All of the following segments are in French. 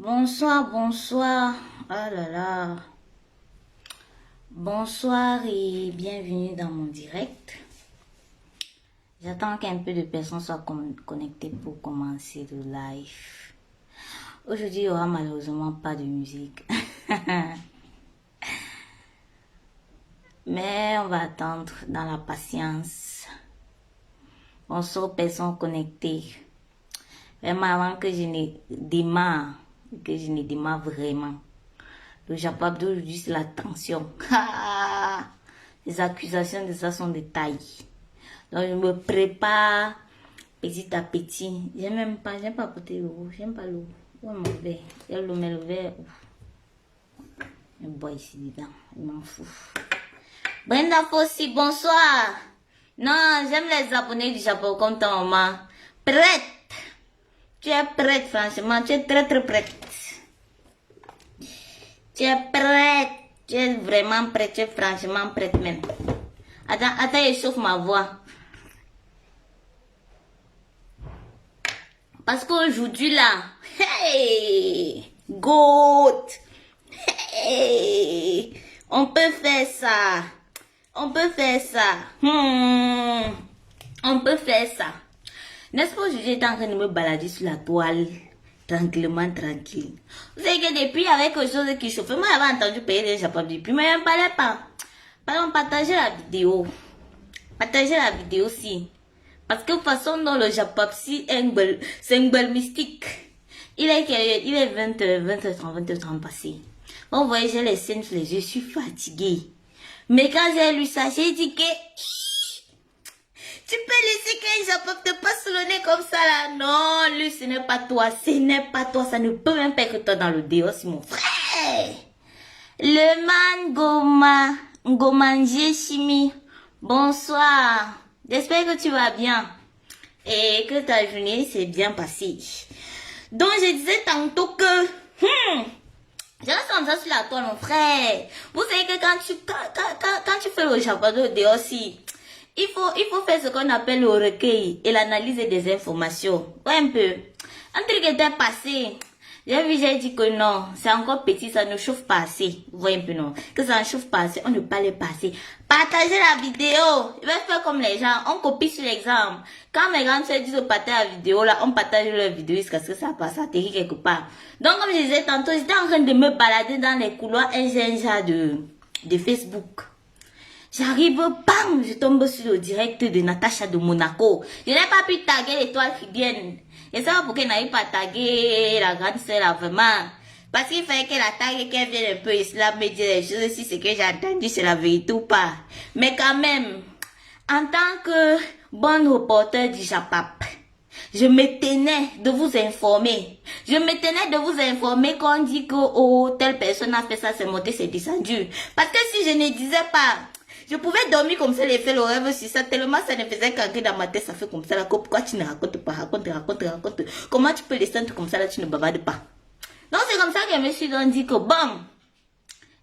Bonsoir, bonsoir. Ah là là. Bonsoir et bienvenue dans mon direct. J'attends qu'un peu de personnes soient connectées pour commencer le live. Aujourd'hui, il n'y aura malheureusement pas de musique. Mais on va attendre dans la patience. Bonsoir aux personnes connectées. Vraiment avant que je ne démarre, vraiment. Le Japon d'aujourd'hui, c'est la tension. Les accusations de ça sont des tailles. Donc, je me prépare petit à petit. J'aime pas porter l'eau. J'aime pas l'eau. Où est mon verre? Il y a l'eau, mais le verre. Je bois ici dedans. Je m'en fous. Brenda Fossi, bonsoir. Non, j'aime les Japonais du Japon comme ta maman. Prête. Tu es prête, franchement. Tu es très prête. Tu es prête. Tu es vraiment prête. Tu es franchement prête même. Attends, échauffe ma voix. Parce qu'aujourd'hui là, hey, goat, hey, on peut faire ça. On peut faire ça. On peut faire ça. N'est-ce pas, aujourd'hui j'étais en train de me balader sur la toile. Tranquillement, tranquille. Vous savez que depuis, avec quelque chose qui chauffe, moi j'avais entendu payer les Japonais depuis, mais je ne parlais pas. Pardon, partagez la vidéo. Partagez la vidéo aussi. Parce que de toute façon, dans le Japon, c'est un bel mystique. Il est 20h30 passé. Bon, vous voyez, j'ai les scènes sous les yeux, je suis fatiguée. Mais quand j'ai lu ça, j'ai dit que tu peux laisser qu'un Japon te passe le nez comme ça là. Non, lui, ce n'est pas toi, ça ne peut même pas être toi dans le déo, c'est mon frère. Le man Ngomanje Shimi, bonsoir. J'espère que tu vas bien et que ta journée s'est bien passée. Donc, je disais tantôt que j'ai entendu ça sur la toile, mon frère. Vous savez que quand tu fais le Japon de aussi, il faut faire ce qu'on appelle le recueil et l'analyse des informations. Ouais, un peu. Un truc était passé. J'ai dit que non, c'est encore petit, ça ne chauffe pas assez. Vous voyez un peu, non? Que ça ne chauffe pas assez, on ne parle pas assez. Partagez la vidéo. Je vais faire comme les gens, on copie sur l'exemple. Quand mes grandes soeurs disent de partager la vidéo, là, on partage leur vidéo jusqu'à ce que ça passe, ça atterrit quelque part. Donc, comme je disais tantôt, j'étais en train de me balader dans les couloirs de Facebook. J'arrive, bam, je tombe sur le direct de Natacha de Monaco. Je n'ai pas pu taguer l'étoile caribéenne. Et ça va pour qu'elle n'arrive pas à taguer la grande sœur là, vraiment. Parce qu'il fallait qu'elle la tague, qu'elle vienne un peu ici là, me dire les choses, si c'est que j'ai entendu, c'est la vérité ou pas. Mais quand même, en tant que bonne reporter du Japap, je me tenais de vous informer. Je me tenais de vous informer qu'on dit que, oh, telle personne a fait ça, c'est monté, c'est descendu. Parce que si je ne disais pas, je pouvais dormir comme ça, les faire le rêve sur ça, tellement ça ne faisait qu'entrer dans ma tête, ça fait comme ça, là, pourquoi tu ne racontes pas, raconte. Comment tu peux descendre comme ça, là, tu ne bavardes pas. Donc c'est comme ça que je me suis dit que, bon,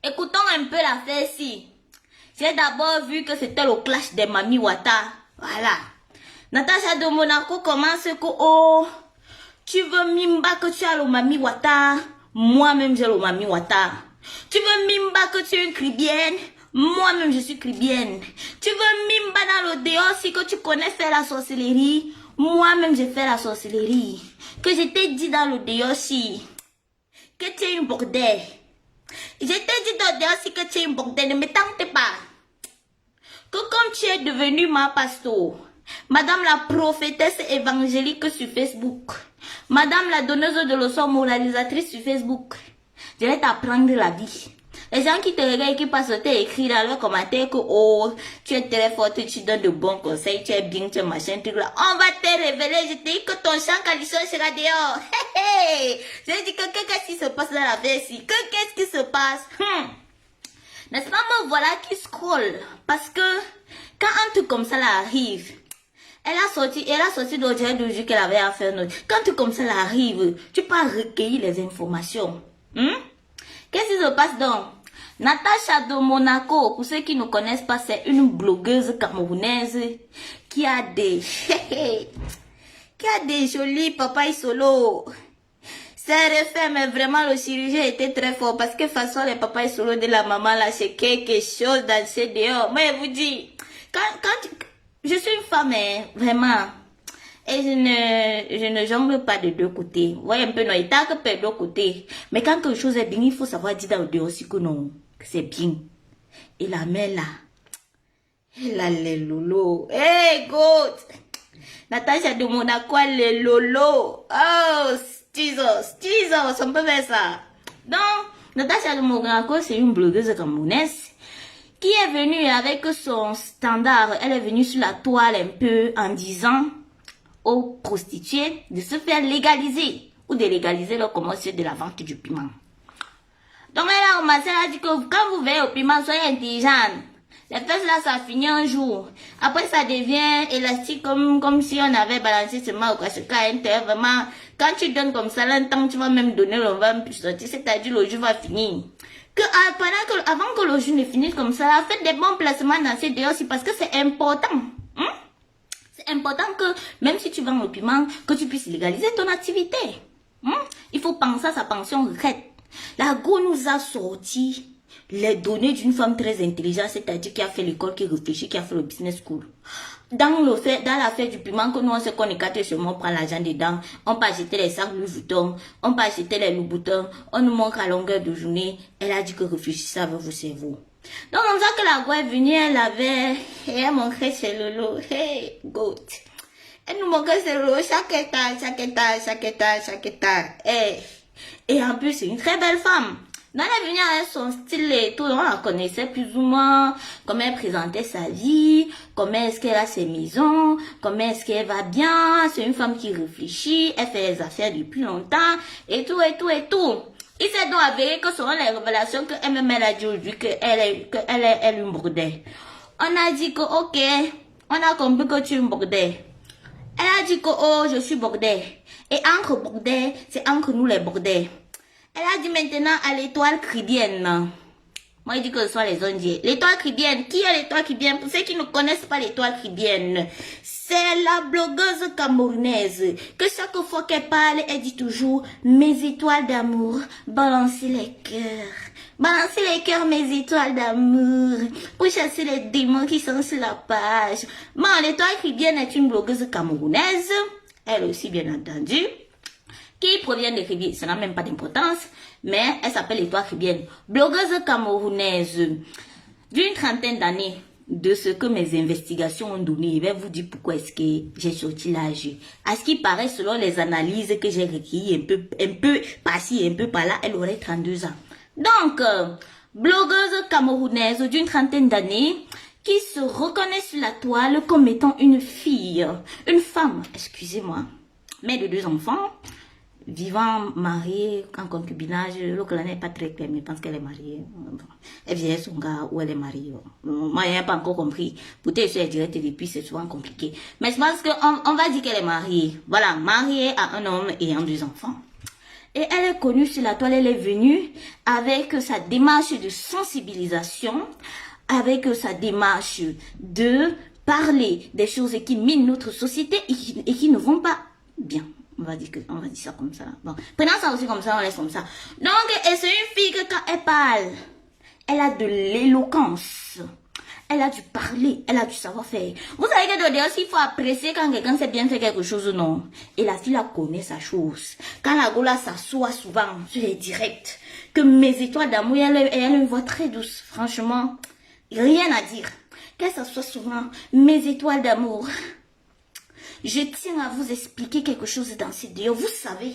écoutons un peu l'affaire-ci. J'ai d'abord vu que c'était le clash des Mami Wata. Voilà. Natacha de Monaco commence que, oh, tu veux Mimba que tu as le Mami Wata. Moi-même, j'ai le Mami Wata. Tu veux Mimba que tu es une Caribéenne. Moi-même, je suis Caribéenne. Tu veux Mimba dans le dehors si que tu connais faire la sorcellerie. Moi-même, je fais la sorcellerie. Que je t'ai dit dans le dehors si que tu es une bordelle. Je t'ai dit dans le dehors si que tu es une bordelle. Ne me tente pas. Que comme tu es devenue ma pasteur, madame la prophétesse évangélique sur Facebook, madame la donneuse de leçons moralisatrice sur Facebook, je vais t'apprendre la vie. Les gens qui te regardent et qui passent écrit dans leurs commentaires que oh, tu es très forte, tu donnes de bons conseils, tu es bien, tu es machin, truc là. On va te révéler, je te dis que ton champ calisson sera dehors. Je dis que qu'est-ce qui se passe dans la vie ici? Qu'est-ce qui se passe? N'est-ce pas, me voilà qui scroll. Parce que quand un truc comme ça là arrive, elle a sorti d'aujourd'hui qu'elle avait à faire. Quand un truc comme ça là arrive, tu peux recueillir les informations. Qu'est-ce qui se passe donc? Natacha de Monaco, pour ceux qui ne connaissent pas, c'est une blogueuse camerounaise qui a des jolis papays solo. C'est refait, mais vraiment, le chirurgien était très fort parce que de toute façon, les papas et solo de la maman, là, c'est quelque chose dans ce dehors. Moi, je vous dis, je suis une femme, hein, vraiment, et je ne jongle pas de deux côtés. Vous voyez un peu, non, il t'a que de deux côtés. Mais quand quelque chose est bien, il faut savoir dire dans le dehors aussi que non, que c'est bien. Et la mère, là, elle a les lolos. Hey, God! Natacha de Monaco, les lolos. Oh, Jesus, on peut faire ça. Donc, Natacha de Monaco, c'est une blogueuse camerounaise qui est venue avec son standard. Elle est venue sur la toile un peu en disant aux prostituées de se faire légaliser ou de légaliser le commerce de la vente du piment. Donc, elle a commencé à dire que quand vous veillez au piment, soyez intelligente. Les fesses là, ça finit un jour. Après, ça devient élastique comme si on avait balancé seulement au cache-cas. Vraiment, quand tu donnes comme ça, longtemps, tu vas même donner le vent plus sortir. C'est-à-dire, le jour va finir. Avant que le jour ne finisse comme ça, faites des bons placements dans ces dehors aussi parce que c'est important. Hein? C'est important que, même si tu vends le piment, que tu puisses légaliser ton activité. Hein? Il faut penser à sa pension retraite. La Go nous a sorti les données d'une femme très intelligente, c'est-à-dire qui a fait l'école, qui réfléchit, qui a fait le business school. Dans l'affaire du piment, que nous on sait qu'on est quatre seulement, on prend l'argent dedans, on peut acheter les sacs Louis Vuitton, on peut acheter les Louboutins, on nous montre à longueur de journée. Elle a dit que réfléchissez avec vos cerveaux. Donc comme ça que la Go est venue, elle montrait ses lolos, hey, goat. Elle nous montrait ses lolos, chaque étage. Et en plus, c'est une très belle femme. Dans l'avenir, elle son style et tout, on la connaissait plus ou moins, comment elle présentait sa vie, comment est-ce qu'elle a ses maisons, comment est-ce qu'elle va bien, c'est une femme qui réfléchit, elle fait les affaires depuis longtemps, et tout. Il s'est donc avéré que selon les révélations que elle-même a dit aujourd'hui, qu'elle est une bordée. On a dit que, ok, on a compris que tu es une bordée. Elle a dit que, oh, je suis bordée. Et entre bordée, c'est entre nous les bordées. Elle a dit maintenant à l'étoile cribienne. Moi, je dis que ce sont les ondiers. L'étoile cribienne. Qui est l'étoile cribienne? Pour ceux qui ne connaissent pas l'étoile cribienne, c'est la blogueuse camerounaise que chaque fois qu'elle parle, elle dit toujours mes étoiles d'amour, balancez les cœurs. Balancez les cœurs, mes étoiles d'amour, pour chasser les démons qui sont sur la page. Bon, l'étoile cribienne est une blogueuse camerounaise. Elle aussi, bien entendu. Qui provient de Rivière, ça n'a même pas d'importance, mais elle s'appelle Étoile Rivienne, blogueuse camerounaise d'une trentaine d'années. De ce que mes investigations ont donné, je vais vous dire pourquoi est-ce que j'ai sorti l'âge. À ce qui paraît, selon les analyses que j'ai recueillies un peu par-ci, un peu par-là, elle aurait 32 ans. Donc, blogueuse camerounaise d'une trentaine d'années, qui se reconnaît sur la toile comme étant une fille, une femme, excusez-moi, mère de 2 enfants, vivant mariée en concubinage. L'autre n'est pas très clair, mais je pense qu'elle est mariée. Elle vient son gars ou elle est mariée. Moi, je n'ai pas encore compris. Peut-être sur les directs et puis c'est souvent compliqué. Mais je pense qu'on va dire qu'elle est mariée. Voilà, mariée à un homme ayant 2 enfants. Et elle est connue sur la toile, elle est venue avec sa démarche de sensibilisation, avec sa démarche de parler des choses qui minent notre société et qui ne vont pas bien. On va dire ça comme ça. Bon, prenons ça aussi comme ça, on laisse comme ça. Donc, et c'est une fille que quand elle parle, elle a de l'éloquence. Elle a du parler, elle a du savoir-faire. Vous savez que d'ailleurs, il faut apprécier quand quelqu'un sait bien faire quelque chose ou non. Et la fille, la connaît sa chose. Quand la gola s'assoit souvent sur les directs, que mes étoiles d'amour, elle a une voix très douce. Franchement, rien à dire. Qu'elle s'assoit souvent, mes étoiles d'amour. Je tiens à vous expliquer quelque chose dans ces vidéos. Vous savez,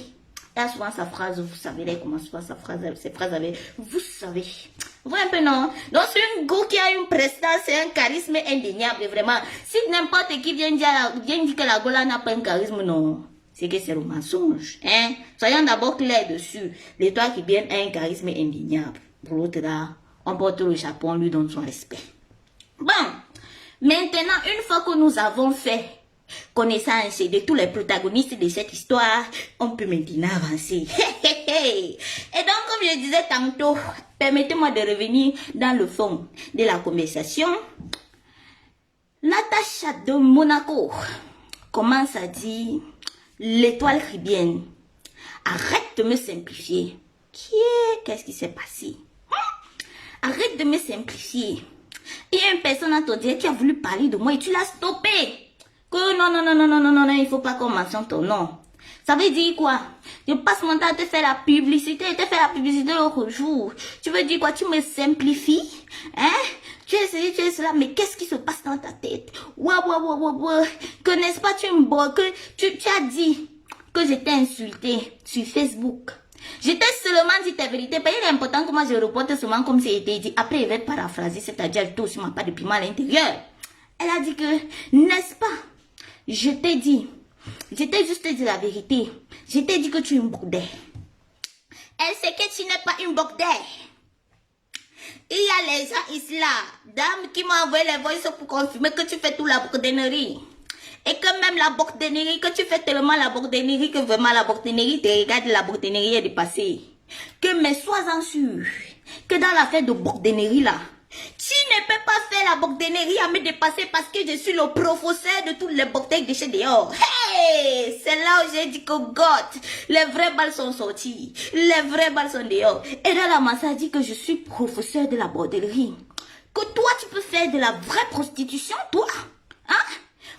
elle a souvent sa phrase, vous savez, elle commence souvent sa phrase, ses phrases avec, vous savez. Vous voyez un peu, non? Donc, c'est une go qui a une prestance et un charisme indéniable, vraiment. Si n'importe qui vient dire que la gola n'a pas un charisme, non. C'est que c'est le mensonge, hein. Soyons d'abord clairs dessus. L'étoile qui vient a un charisme indéniable. Pour l'autre là, on porte le chapeau, on lui donne son respect. Bon, maintenant, une fois que nous avons fait connaissance de tous les protagonistes de cette histoire, on peut maintenant avancer. Et donc, comme je disais tantôt, permettez-moi de revenir dans le fond de la conversation. Natacha de Monaco commence à dire l'étoile caribéenne. Arrête de me simplifier. Qu'est-ce qui s'est passé? Arrête de me simplifier. Il y a une personne à ton direct qui a voulu parler de moi et tu l'as stoppé. Que non, il faut pas qu'on mentionne ton nom. Ça veut dire quoi? Je passe mon temps à te faire la publicité, l'autre jour. Tu veux dire quoi? Tu me simplifies? Hein? Tu es ceci, tu es cela, mais qu'est-ce qui se passe dans ta tête? Que n'est-ce pas, tu me bloques, tu as dit que j'étais insultée sur Facebook. J'étais seulement dit ta vérité. Il est important que moi je reporte seulement comme c'était dit. Après, il va être paraphrasé, c'est-à-dire tout sur ma part de piment à l'intérieur. Elle a dit que, n'est-ce pas? Je t'ai dit juste dit la vérité. Je t'ai dit que tu es une bordelle. Elle sait que tu n'es pas une bordelle. Il y a les gens ici là, dames qui m'ont envoyé les voices pour confirmer que tu fais tout la bordonnerie. Et que même la bordonnerie, que tu fais tellement la bordonnerie que vraiment la bordonnerie, te regarde la bordonnerie est dépassée. Mais sois-en sûr que dans l'affaire de bordonnerie là, tu ne peux pas faire la bordonnerie à me dépasser parce que je suis le professeur de tous les bordels de chez dehors. Hey! C'est là où j'ai dit que God, les vraies balles sont sorties. Les vraies balles sont dehors. Et dans la masse a dit que je suis professeur de la bordellerie. Que toi, tu peux faire de la vraie prostitution, toi. Hein?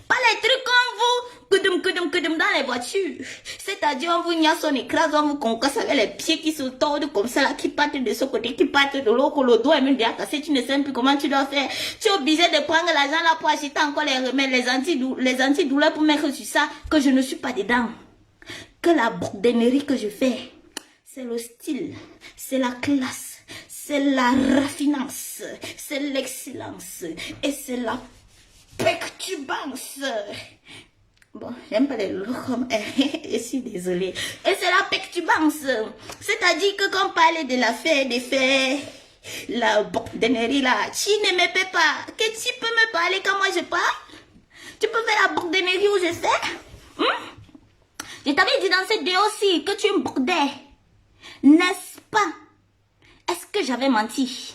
Pas les trucs comme vous, dans les voitures. C'est-à-dire, on vous niasse, on écrase, on vous concasse avec les pieds qui se tordent comme ça, là, qui partent de ce côté, qui partent de l'autre, le doigt est même déjà cassé, tu ne sais plus comment tu dois faire. Tu es obligé de prendre l'argent là pour acheter encore les remèdes, les antidouleurs pour mettre sur ça, que je ne suis pas dedans. Que la bordonnerie que je fais, c'est le style, c'est la classe, c'est la raffinance, c'est l'excellence, et c'est la perturbance. Bon, j'aime pas les lots comme je suis désolée. Et c'est la perturbance. C'est-à-dire que quand on parle de l'affaire des faits, la bordonnerie là, tu ne me peux pas. Que tu peux me parler quand moi je parle? Tu peux faire la bordonnerie où je fais? Je t'avais dit dans cette vidéo aussi que tu me bordais. N'est-ce pas? Est-ce que j'avais menti?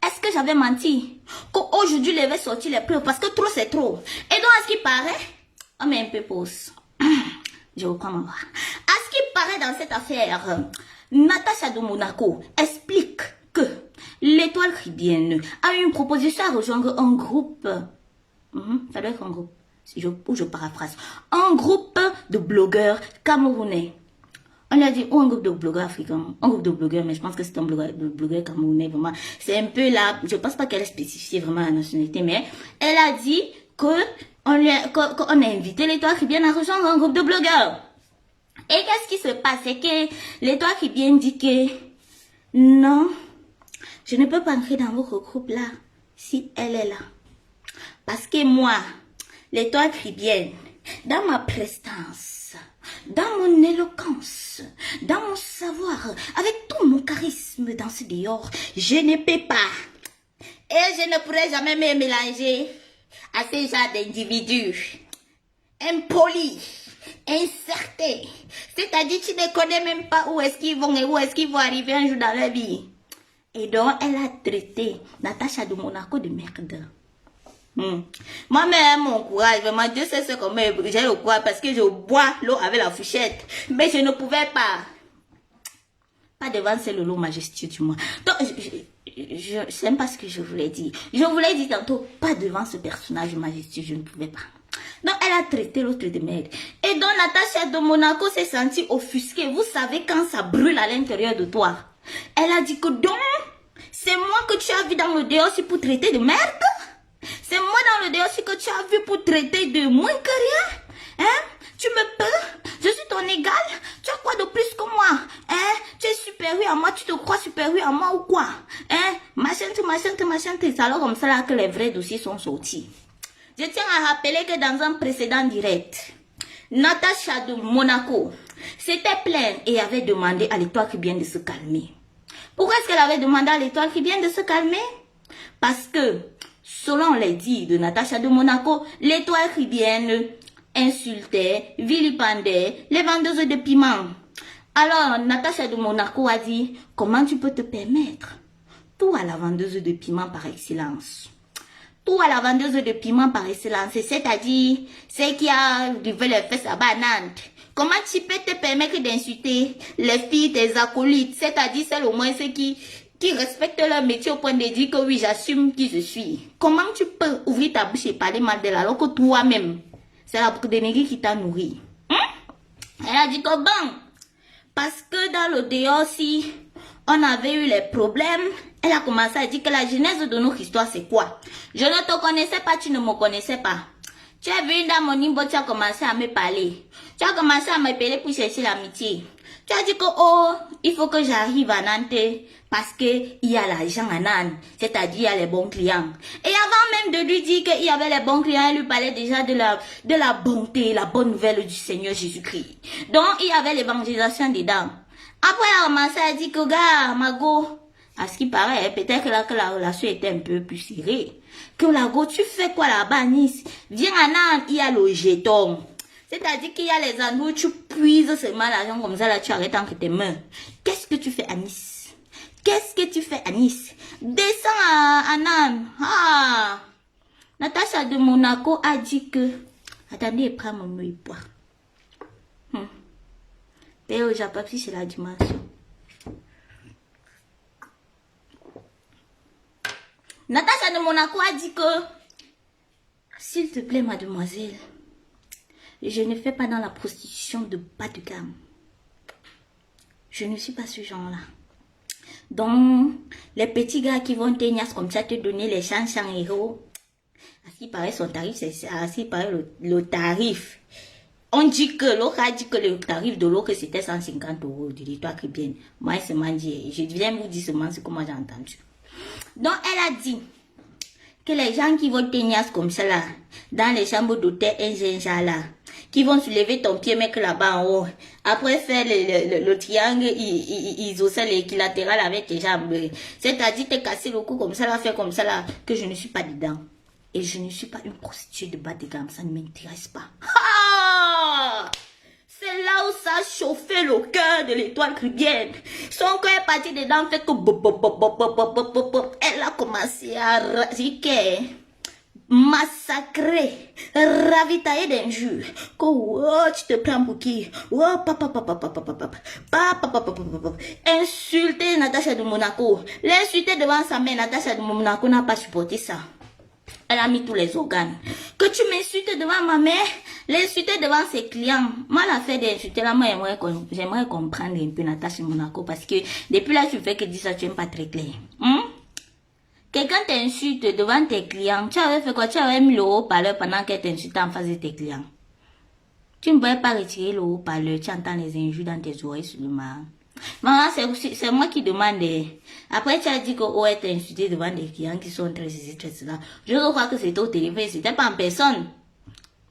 Est-ce que j'avais menti? Qu'aujourd'hui, je vais sortir les preuves parce que trop, c'est trop. Et donc, à ce qui paraît, on met un peu pause. Je reprends ma voix. À ce qui paraît dans cette affaire, Natacha de Monaco explique que l'étoile caribéenne a eu une proposition à rejoindre un groupe. Ça doit être un groupe. Ou je paraphrase. Un groupe de blogueurs camerounais. On lui a dit, un groupe de blogueurs africains, un groupe de blogueurs, mais je pense que c'est un blogueur camerounais, vraiment. C'est un peu là, je pense pas qu'elle ait spécifié vraiment la nationalité, mais elle a dit qu'on a invité l'étoile caribéenne à rejoindre un groupe de blogueurs. Et qu'est-ce qui se passe? C'est que l'étoile caribéenne dit que non, je ne peux pas entrer dans votre groupe là, si elle est là. Parce que moi, l'étoile caribéenne, dans ma prestance, dans mon éloquence, dans mon savoir, avec tout mon charisme dans ce dehors, je ne peux pas. Et je ne pourrai jamais me mélanger à ces genres d'individus impolis, incertains. C'est-à-dire tu ne connais même pas où est-ce qu'ils vont et où est-ce qu'ils vont arriver un jour dans leur vie. Et donc, elle a traité Natacha de Monaco de merde. Moi-même, mon courage, vraiment, Dieu sait ce qu'on m'a j'ai le courage parce que je bois l'eau avec la fourchette. Mais je ne pouvais pas. Pas devant ce lolo majestueux du moins. Donc, je sais pas ce que je voulais dire. Je voulais dire tantôt, pas devant ce personnage majestueux, je ne pouvais pas. Donc, elle a traité l'autre de merde. Et donc, Natacha de Monaco s'est sentie offusquée. Vous savez quand ça brûle à l'intérieur de toi. Elle a dit que donc, c'est moi que tu as vu dans le dehors pour traiter de merde. C'est moi dans le dehors que tu as vu pour traiter de moins que rien. Hein? Tu me peux? Je suis ton égal. Tu as quoi de plus que moi? Hein? Tu es supérieur à moi, tu te crois supérieur à moi ou quoi? Hein? Machin. C'est alors comme ça là que les vrais dossiers sont sortis. Je tiens à rappeler que dans un précédent direct, Natacha de Monaco s'était plainte et avait demandé à l'étoile caribéenne de se calmer. Pourquoi est-ce qu'elle avait demandé à l'étoile caribéenne de se calmer? Parce que, selon les dires de Natacha de Monaco, l'étoile caribéenne insultait, vilipendait les vendeuses de piment. Alors, Natacha de Monaco a dit, comment tu peux te permettre? Tout à la vendeuse de piment par excellence. Tout à la vendeuse de piment par excellence, c'est-à-dire, c'est qui a livré les fesses à banane, Comment tu peux te permettre d'insulter les filles, tes acolytes, c'est-à-dire celles au moins ceux qui respectent leur métier au point de dire que oui, j'assume qui je suis. Comment tu peux ouvrir ta bouche et parler mal d'elle alors que toi-même, c'est la boucle qui t'a nourri? Elle a dit que bon, parce que dans le dehors, si on avait eu les problèmes, elle a commencé à dire que la genèse de notre histoire, c'est quoi? Je ne te connaissais pas, tu ne me connaissais pas. Tu es venu dans mon nimbo, tu as commencé à me parler. Tu as commencé à m'appeler pour chercher l'amitié. Tu as dit que, oh, il faut que j'arrive à Nantes parce qu'il y a l'argent à Nantes, c'est-à-dire il y a les bons clients. Et avant même de lui dire qu'il y avait les bons clients, elle lui parlait déjà de la bonté, la bonne nouvelle du Seigneur Jésus-Christ. Donc, il y avait l'évangélisation dedans. Après, elle a commencé à dire que, gars, Mago, à ce qui paraît, peut-être que la relation était un peu plus serrée. Que Lago, tu fais quoi là-bas à Nice? Viens à Nantes, il y a le jeton. C'est-à-dire qu'il y a les endroits où tu puises seulement l'argent comme ça, là, tu arrêtes entre tes mains. Qu'est-ce que tu fais à Nice? Qu'est-ce que tu fais à Nice? Descends à Nantes. Ah! Natacha de Monaco a dit que... Attendez, prends mon mot et boire. Père au Japon, c'est la dimension. Natacha de Monaco a dit que, s'il te plaît, mademoiselle, je ne fais pas dans la prostitution de bas de gamme. Je ne suis pas ce genre-là. Donc, les petits gars qui vont tenir comme ça, te donner les 100 euros, à ce qui paraît son tarif, c'est à ce qui paraît le tarif. On dit que l'autre a dit que le tarif de l'autre c'était 150 euros. Je dis, toi, bien. Moi, c'est mendier. Je viens vous dire seulement ce que moi j'ai entendu. Donc, elle a dit que les gens qui vont tenir comme ça là, dans les chambres d'hôtel ingénieurs là, qui vont soulever ton pied mec là-bas en haut, après faire le triangle isocèle équilatéral avec tes jambes, c'est-à-dire te casser le cou comme ça là, faire comme ça là, que je ne suis pas dedans. Et je ne suis pas une prostituée de bas de gamme, ça ne m'intéresse pas. Ah! C'est là où ça a chauffé le cœur de l'étoile caribéenne. Son cœur est parti dedans, fait que elle a commencé à massacrer, ravitailler d'injures. Que oh, tu te prends pour qui? Oh, insulter Natacha de Monaco. L'insulter devant sa mère, Natacha de Monaco n'a pas supporté ça. Elle a mis tous les organes. Que tu m'insultes devant ma mère, l'insulter devant ses clients. Moi, l'affaire d'insulter là, moi, j'aimerais comprendre un peu Natacha Monaco parce que depuis là, tu fais que dire ça, tu n'aimes pas très clair. Quelqu'un t'insulte devant tes clients. Tu avais fait quoi? Tu avais mis le haut-parleur pendant qu'elle t'insulte en face de tes clients. Tu ne pouvais pas retirer le haut-parleur. Tu entends les injures dans tes oreilles seulement. Maman, c'est moi qui demande. Après, tu as dit que elle t'a insulté devant des clients qui sont très là. Je crois que c'était au téléphone, c'était pas en personne.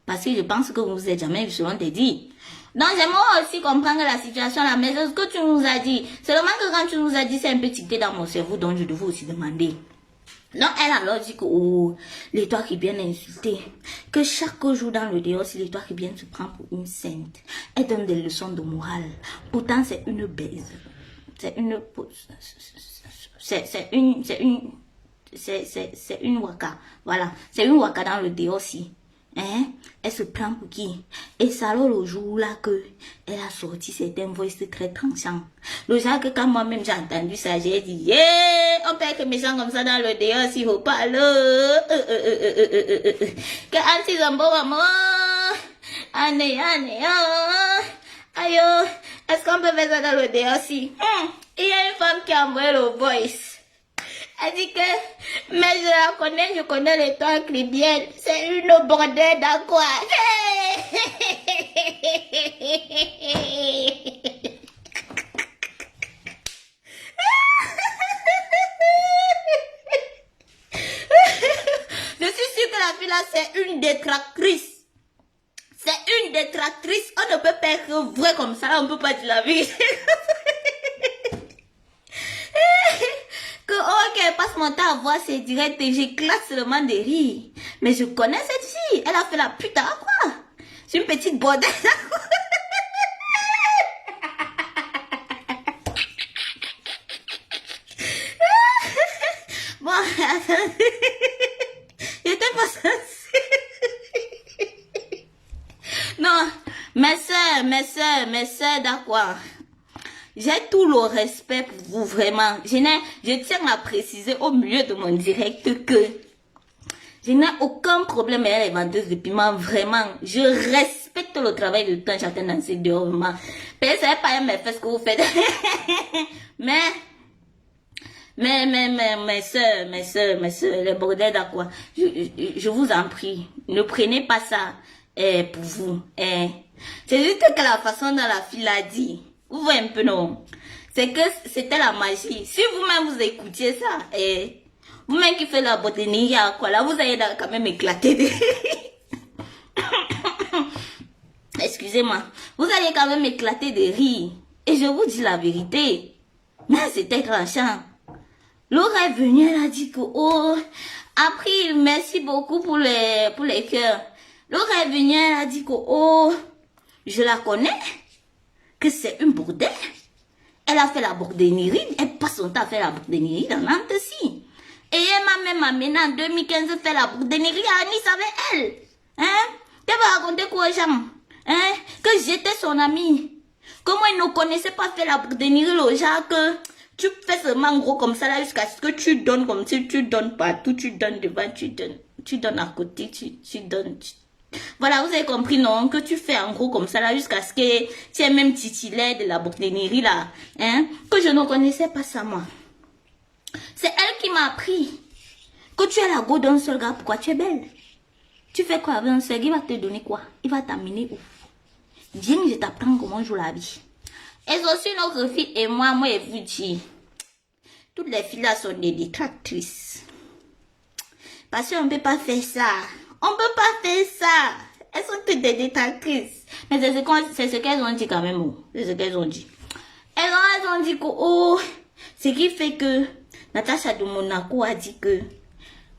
Parce que je pense que vous vous êtes jamais vu selon tes dit. Donc, j'aimerais aussi comprendre la situation là. Mais ce que tu nous as dit, seulement que quand tu nous as dit, c'est un peu ticté dans mon cerveau, donc je devais aussi demander. Donc, elle a alors dit que l'étoile qui vient insulter, que chaque jour dans le dehors, si l'étoile qui vient se prend pour une sainte, elle donne des leçons de morale. Pourtant, c'est une baise. C'est une waka. Voilà. C'est une waka dans le dehors aussi. Hein? Elle se prend pour qui? Et ça alors le jour là que elle a sorti certains voix très tranchants. Le jour que quand moi-même j'ai entendu ça, j'ai dit yeah, on peut être méchant comme ça dans le dehors s'il faut pas le que anti zambo maman aïe est-ce qu'on peut faire ça dans le dehors aussi? Il y a une femme qui a envoyé le voice. Elle dit que, mais je la connais, je connais l'étoile caribéenne. C'est une bordelle dans quoi? Je suis sûre que la fille là, c'est une détractrice. C'est une détractrice. On ne peut pas être vrai comme ça, on ne peut pas dire la vérité. Que ok, passe mon temps à voir ses directs et j'éclate seulement de rire. Mais je connais cette fille. Elle a fait la pute à quoi? C'est une petite bordelle. Bon, attendez. J'étais pas censée. Non, mes soeurs, mes soeurs, d'accord. J'ai tout le respect pour vous, vraiment. Je tiens à préciser au milieu de mon direct que je n'ai aucun problème avec les vendeuses de piment, vraiment. Je respecte le travail de temps chacun dans ces deux, vraiment. Peut-être que ça n'est pas mes fesses que vous faites. mes soeurs, les bordels d'accord. Je vous en prie, ne prenez pas ça pour vous. C'est juste que la façon dont la fille l'a dit, vous voyez un peu non? C'est que c'était la magie. Si vous-même vous écoutiez ça, vous-même qui faites la botanique, quoi, là vous allez quand même éclater de excusez-moi, vous allez quand même éclater de rire. Et je vous dis la vérité, mais c'était tranchant. Laura est venue, elle a dit que, oh, après, merci beaucoup pour les cœurs. Laura est venue, elle a dit que, oh, je la connais, que c'est une bordelle. Elle a fait la bordénierie, elle passe son temps à faire la bordénierie dans Nantes aussi. Et elle m'a même amené en 2015 faire la bordénierie à Nice avec elle. Hein? Tu vas raconter quoi aux gens? Hein? Que j'étais son amie. Comment il ne connaissait pas faire la bordénierie aux gens que tu fais seulement gros comme ça là jusqu'à ce que tu donnes comme si tu donnes partout, tu donnes devant, tu donnes à côté, tu donnes. Voilà, vous avez compris, non? Que tu fais en gros comme ça là jusqu'à ce que tu es même titulaire de la bordénierie là. Hein? Que je ne connaissais pas ça moi. C'est elle qui m'a appris que tu es la go d'un seul gars. Pourquoi tu es belle? Tu fais quoi avec un seul gars? Il va te donner quoi? Il va t'amener où? Viens, je t'apprends comment jouer la vie. Et aussi notre fille et moi et vous dis, toutes les filles là sont des détractrices. Parce qu'on ne peut pas faire ça. On ne peut pas faire ça. Elles sont toutes des détractrices. Mais c'est ce qu'elles ont dit quand même. C'est ce qu'elles ont dit. Elles ont dit que, oh, ce qui fait que Natacha de Monaco a dit que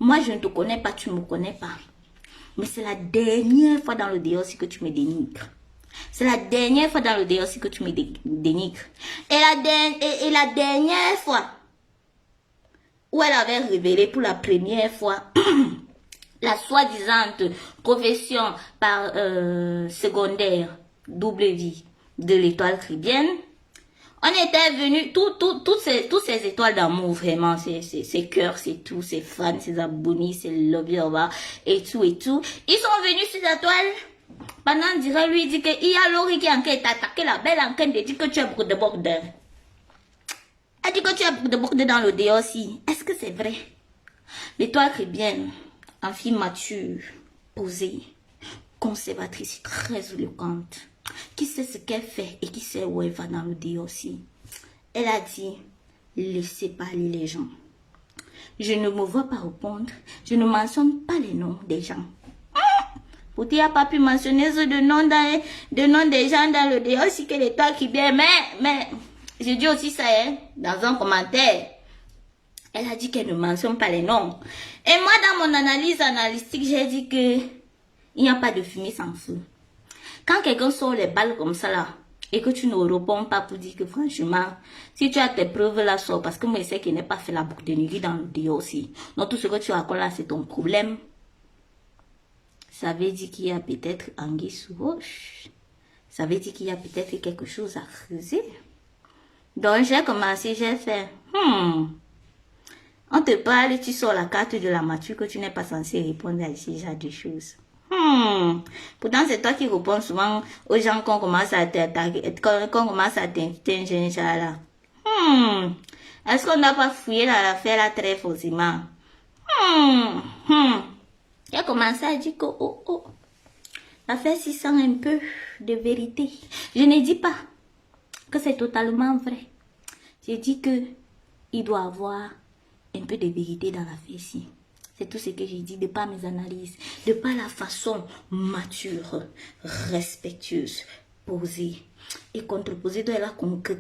moi je ne te connais pas, tu ne me connais pas. Mais c'est la dernière fois dans le dehors que tu me dénigres. C'est la dernière fois dans le dehors que tu me dénigres. Et la dernière fois où elle avait révélé pour la première fois la soi-disant profession par secondaire double vie de l'étoile caribéenne, on était venus, toutes ces étoiles d'amour, vraiment, ces cœurs, c'est tout, ces fans, ces abonnés, ces lovers, et tout. Ils sont venus sur la toile. Pendant, on dirait, lui, dit qu'il y a Laurie qui a attaqué la belle en train de dire que tu as beaucoup de bordel. Elle dit que tu as beaucoup de bordel dans le dehors aussi. Est-ce que c'est vrai? L'étoile caribéenne, en fille mature, posée, conservatrice, très éloquente, qui sait ce qu'elle fait et qui sait où elle va dans le dehors aussi. Elle a dit, laissez parler les gens. Je ne me vois pas répondre, je ne mentionne pas les noms des gens. Pourtant, il n'a pas pu mentionner de nom des gens dans le dehors aussi que l'étoile qui vient. Mais, je dis aussi ça, hein, dans un commentaire. Elle a dit qu'elle ne mentionne pas les noms. Et moi, dans mon analyse analytique, j'ai dit que il n'y a pas de fumée sans feu. Quand quelqu'un sort les balles comme ça là, et que tu ne réponds pas pour dire que franchement, si tu as tes preuves là, sort, parce que moi je sais qu'il n'est pas fait la boucle de nuit dans le dehors aussi. Donc tout ce que tu racontes là, c'est ton problème. Ça veut dire qu'il y a peut-être anguille sous roche. Ça veut dire qu'il y a peut-être quelque chose à creuser. Donc j'ai commencé, j'ai fait, on te parle, tu sors la carte de la mature que tu n'es pas censé répondre à ce genre de choses. Pourtant, c'est toi qui réponds souvent aux gens qu'on commence à t'attaquer, qu'on commence à t'inviter, là. Est-ce qu'on n'a pas fouillé l'affaire là très forcément? J'ai commencé à dire que, l'affaire s'y sent un peu de vérité. Je ne dis pas que c'est totalement vrai. Je dis que il doit avoir un peu de vérité dans l'affaire ici. C'est tout ce que j'ai dit de par mes analyses, de par la façon mature, respectueuse, posée et contreposée de la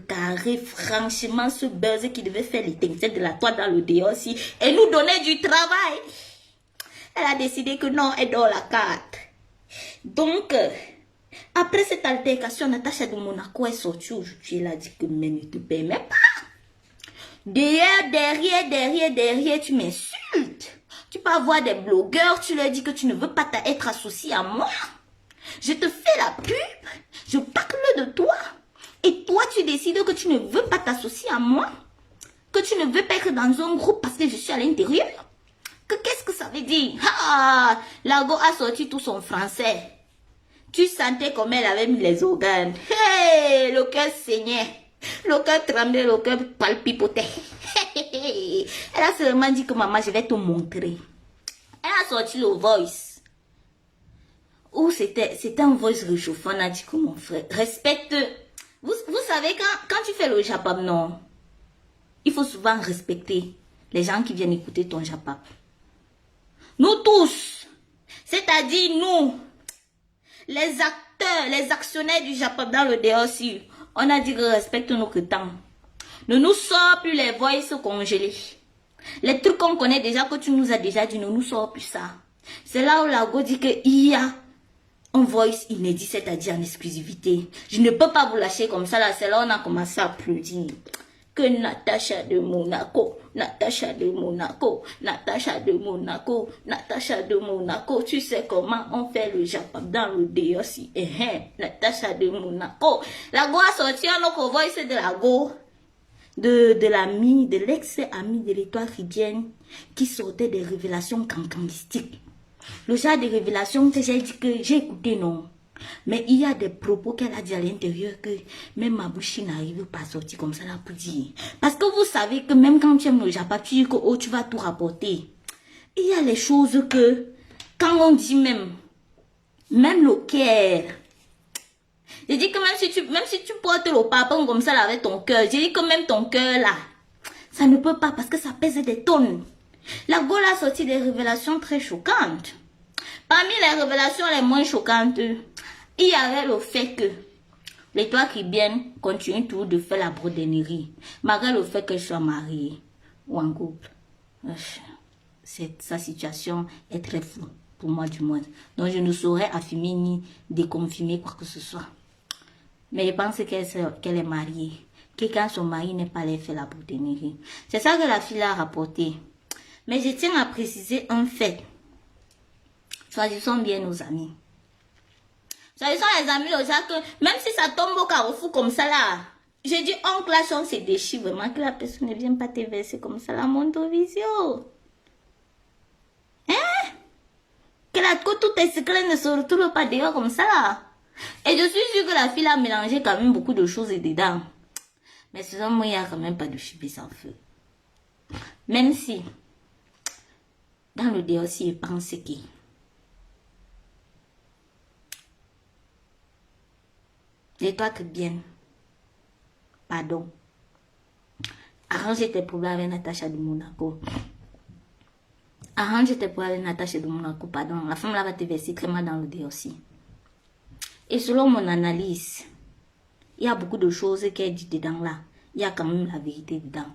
carré, franchement, ce buzz qui devait faire l'étincelle de la toile dans le dehors aussi et nous donner du travail. Elle a décidé que non, elle dort la carte. Donc, après cette altercation, Natacha de Monaco est sortie aujourd'hui. Elle a dit que mais ne te permets pas. Derrière, tu m'insultes. Tu peux avoir des blogueurs, tu leur dis que tu ne veux pas être associé à moi. Je te fais la pub. Je parle de toi. Et toi, tu décides que tu ne veux pas t'associer à moi. Que tu ne veux pas être dans un groupe parce que je suis à l'intérieur. Qu'est-ce que ça veut dire? Ah, Lago a sorti tout son français. Tu sentais comme elle avait mis les organes. Hey, le cœur saignait. Le cœur tremblait, le cœur palpipotait. Elle a seulement dit que maman, je vais te montrer. Elle a sorti le voice. Ou c'était un voice réchauffant. On a dit que mon frère, respecte. Vous savez, quand tu fais le japap, non, il faut souvent respecter les gens qui viennent écouter ton japap. Nous tous, c'est-à-dire nous, les acteurs, les actionnaires du japap dans le DOC, on a dit que respecte nos temps. Ne nous sors plus les voices congelées. Les trucs qu'on connaît déjà, que tu nous as déjà dit, ne nous sors plus ça. C'est là où Lago dit qu'il y a un voice inédit, c'est-à-dire en exclusivité. Je ne peux pas vous lâcher comme ça, là. C'est là où on a commencé à applaudir. Que Natacha de Monaco, Natacha de Monaco, Natacha de Monaco, Natacha de Monaco. Tu sais comment on fait le japap dans le DOC. Natacha de Monaco. Lago a sorti un autre voice de Lago. De l'ami, de l'ex-ami de l'Étoile ribienne qui sortait des révélations cancanistiques. Le genre de révélations que j'ai dit que j'ai écouté, non. Mais il y a des propos qu'elle a dit à l'intérieur que même ma bouche n'arrive pas à sortir comme ça là pour dire. Parce que vous savez que même quand tu aimes le japap, tu dis que oh, tu vas tout rapporter. Il y a les choses que, quand on dit même le cœur. J'ai dit que même si tu portes le papon comme ça là avec ton cœur, j'ai dit que même ton cœur là, ça ne peut pas parce que ça pèse des tonnes. La Gaule a sorti des révélations très choquantes. Parmi les révélations les moins choquantes, il y avait le fait que l'Étoile ribienne continue toujours de faire la broderie, malgré le fait qu'elle soit mariée ou en couple. Sa situation est très floue, pour moi du moins. Donc je ne saurais affirmer ni déconfirmer quoi que ce soit. Mais je pense qu'elle est mariée. Que quand son mari n'est pas allé faire la broderie. C'est ça que la fille a rapporté. Mais je tiens à préciser un fait. Choisissons bien nos amis. Choisissons les amis, que même si ça tombe au carrefour comme ça là, je dis oncle là, on se déchire vraiment que la personne ne vient pas te verser comme ça là, Mondovisio. Hein? Que tous tes secrets ne se retrouvent pas dehors comme ça là. Et je suis sûre que la fille a mélangé quand même beaucoup de choses dedans. Mais selon moi, il n'y a quand même pas de chipie sans feu. Même si, dans le DOC, je pense que l'Étoile ribienne, pardon, arrange tes problèmes avec Natacha de Monaco. Arrange tes problèmes avec Natacha de Monaco, pardon. La femme là va te verser très mal dans le DOC. Et selon mon analyse, il y a beaucoup de choses qu'elle dit dedans là. Il y a quand même la vérité dedans.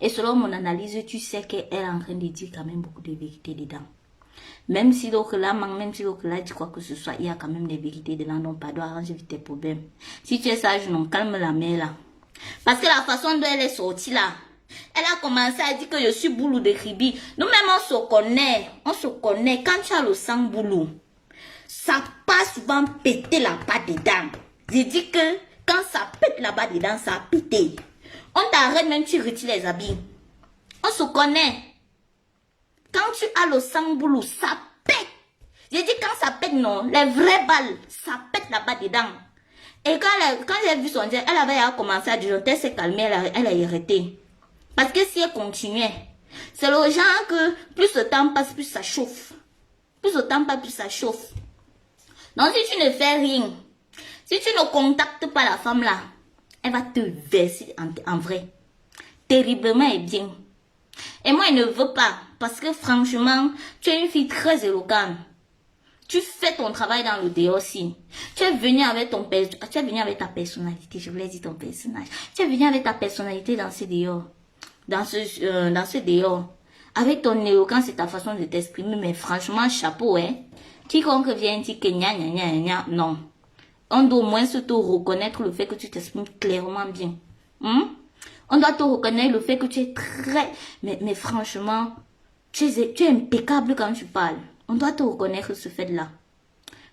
Et selon mon analyse, tu sais qu'elle est en train de dire quand même beaucoup de vérité dedans. Même si l'autre là dit quoi que ce soit, il y a quand même des vérités dedans. Donc, pardon, arrange vite tes problèmes. Si tu es sage, non, calme la mère là. Parce que la façon dont elle est sortie là, elle a commencé à dire que je suis boulou de Ribi. Nous-mêmes, on se connaît. On se connaît. Quand tu as le sang boulou, ça passe souvent péter là-bas dedans. J'ai dit que quand ça pète là-bas dedans, ça a pété. On t'arrête même, tu retires les habits. On se connaît. Quand tu as le sang boulou, ça pète. J'ai dit quand ça pète, non, les vraies balles, ça pète là-bas dedans. Et quand j'ai vu son dieu, elle avait commencé à dire, elle s'est calmée, elle a arrêté. Parce que si elle continuait, c'est le genre que plus le temps passe, plus ça chauffe. Plus le temps passe, plus ça chauffe. Donc si tu ne fais rien, si tu ne contactes pas la femme là, elle va te verser en vrai. Terriblement et bien. Et moi, je ne veux pas. Parce que franchement, tu es une fille très éloquente. Tu fais ton travail dans le DOC. Tu es venu avec ta personnalité. Je voulais dire ton personnage. Tu es venu avec ta personnalité dans ce dehors. Dans ce dehors. Avec ton éloquence et ta façon de t'exprimer. Mais franchement, chapeau, hein. Quiconque vient dire que gna gna gna gna, non. On doit au moins surtout reconnaître le fait que tu t'exprimes clairement bien. On doit te reconnaître le fait que tu es très... Mais franchement, tu es impeccable quand tu parles. On doit te reconnaître ce fait-là.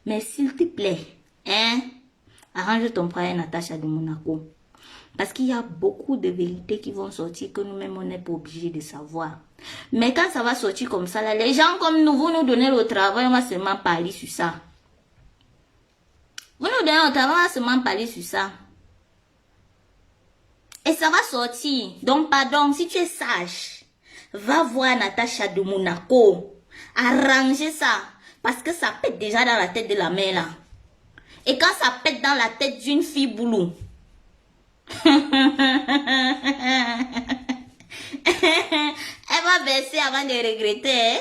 Mais s'il te plaît, hein, Arrange ton problème, Natacha de Monaco. Parce qu'il y a beaucoup de vérités qui vont sortir que nous-mêmes, on n'est pas obligé de savoir. Mais quand ça va sortir comme ça, là, les gens comme nous, vous nous donnez le travail, on va seulement parler sur ça. Vous nous donnez le travail, on va seulement parler sur ça. Et ça va sortir. Donc, pardon, si tu es sage, va voir Natacha de Monaco. Arranger ça. Parce que ça pète déjà dans la tête de la mère, là. Et quand ça pète dans la tête d'une fille boulot, elle va verser avant de regretter, hein?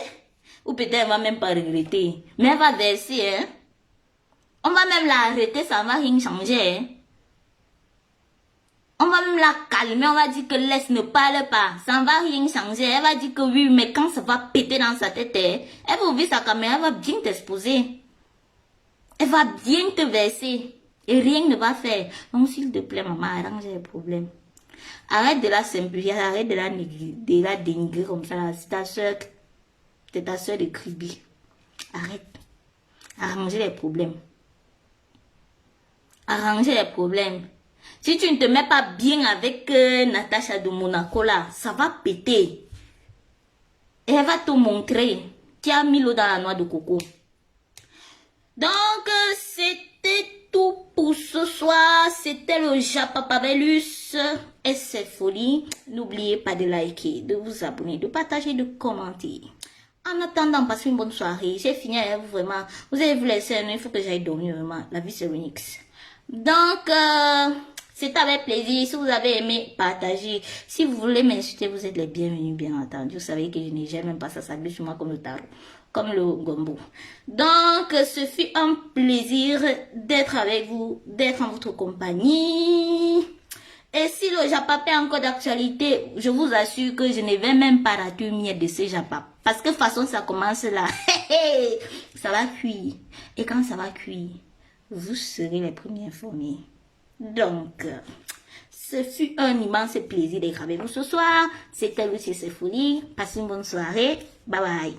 Ou peut-être elle va même pas regretter. Mais elle va verser, hein? On va même l'arrêter, ça va rien changer, hein? On va même la calmer, on va dire que laisse, ne parle pas. Ça ne va rien changer. Elle va dire que oui, mais quand ça va péter dans sa tête, elle va ouvrir sa caméra, elle va bien t'exposer. Elle va bien te verser. Et rien ne va faire. Donc, s'il te plaît, maman, arrange les problèmes. Arrête de la simplifier, arrête de la dénigrer comme ça. C'est ta soeur de Kribi. Arrête. Arranger les problèmes. Arranger les problèmes. Si tu ne te mets pas bien avec Natacha de Monaco là, ça va péter. Et elle va te montrer qui a mis l'eau dans la noix de coco. Donc, c'était tout pour ce soir. C'était le Japapabellus et ses folies. N'oubliez pas de liker, de vous abonner, de partager, de commenter. En attendant, passez une bonne soirée. J'ai fini avec vous vraiment. Vous avez vu les scènes, il faut que j'aille dormir vraiment. La vie c'est Remix. Donc, c'est avec plaisir. Si vous avez aimé, partagez. Si vous voulez m'insulter, vous êtes les bienvenus, bien entendu. Vous savez que je n'ai jamais pas ça s'habille sur moi comme le tarot, comme le gombo. Donc, ce fut un plaisir d'être avec vous, d'être en votre compagnie. Et si le Japap est encore d'actualité, je vous assure que je ne vais même pas rater une miette de ce Japap. Parce que de toute façon, ça commence là. Ça va cuire. Et quand ça va cuire, vous serez les premiers informés. Donc, ce fut un immense plaisir d'être avec vous ce soir. C'était Lucie Sefoli. Passez une bonne soirée. Bye bye.